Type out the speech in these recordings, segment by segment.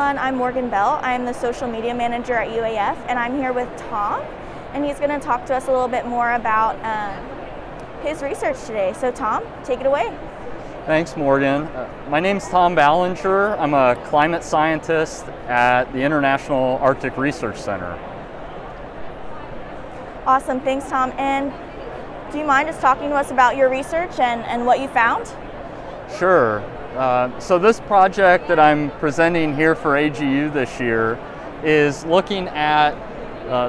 everyone, I'm Morgan Bell. I'm the social media manager at UAF, and I'm here with Tom, and he's going to talk to us a little bit more about his research today. So Tom, take it away. Thanks, Morgan. My name's Tom Ballinger. I'm a climate scientist at the International Arctic Research Center. Awesome, thanks Tom. And do you mind just talking to us about your research and what you found? Sure. So this project that I'm presenting here for AGU this year is looking at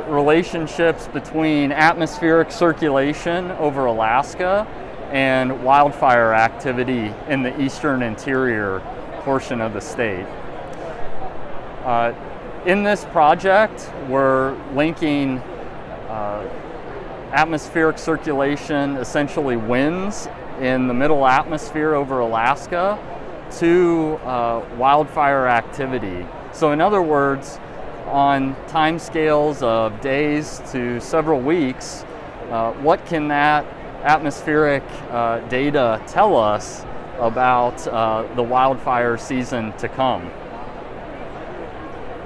relationships between atmospheric circulation over Alaska and wildfire activity in the eastern interior portion of the state. In this project, we're linking atmospheric circulation, essentially winds in the middle atmosphere over Alaska, to wildfire activity. So in other words, on timescales of days to several weeks, what can that atmospheric data tell us about the wildfire season to come?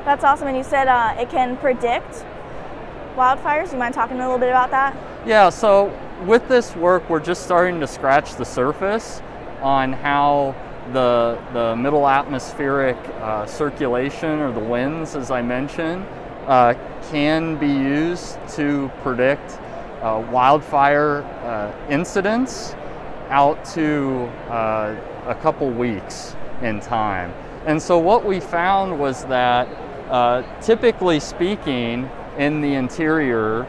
That's awesome, and you said it can predict wildfires. Do you mind talking a little bit about that? Yeah, so with this work, we're just starting to scratch the surface on how the middle atmospheric circulation, or the winds, as I mentioned, can be used to predict wildfire incidents out to a couple weeks in time. And so what we found was that typically speaking in the interior,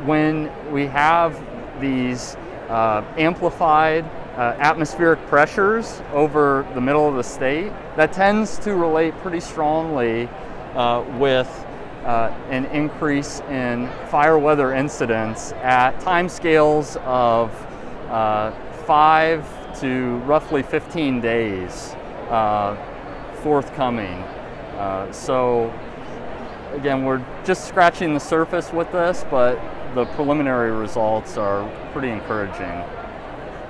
when we have these amplified atmospheric pressures over the middle of the state, that tends to relate pretty strongly with an increase in fire weather incidents at timescales of 5 to roughly 15 days forthcoming. So again, we're just scratching the surface with this, but the preliminary results are pretty encouraging.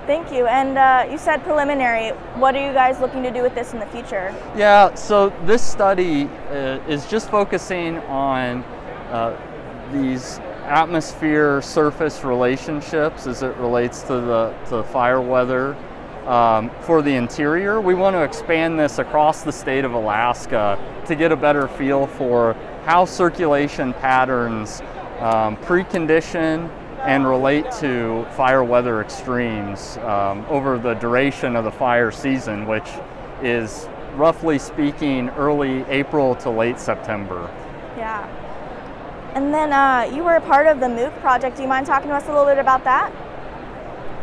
Thank you. And you said preliminary. What are you guys looking to do with this in the future? Yeah, so this study is just focusing on these atmosphere surface relationships as it relates to the fire weather for the interior. We want to expand this across the state of Alaska to get a better feel for how circulation patterns precondition and relate to fire weather extremes over the duration of the fire season, which is roughly speaking early April to late September. Yeah. And then you were a part of the MOOC project. Do you mind talking to us a little bit about that?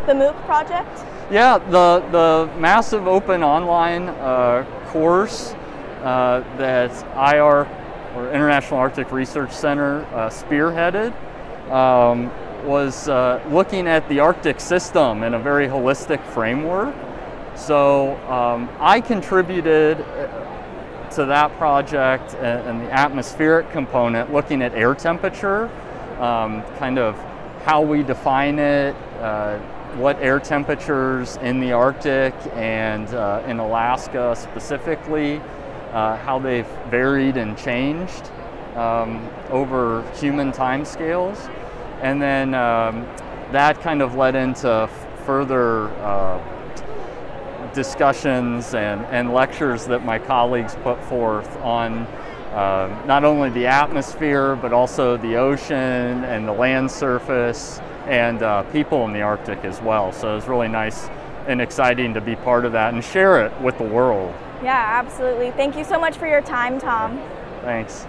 The MOOC project? Yeah, the massive open online course that IARC, or International Arctic Research Center, spearheaded was looking at the Arctic system in a very holistic framework. So I contributed to that project and the atmospheric component, looking at air temperature, kind of how we define it, what air temperatures in the Arctic and in Alaska specifically, how they've varied and changed over human timescales. And then that kind of led into further discussions and lectures that my colleagues put forth on not only the atmosphere, but also the ocean and the land surface and people in the Arctic as well. So it was really nice and exciting to be part of that and share it with the world. Yeah, absolutely. Thank you so much for your time, Tom. Thanks.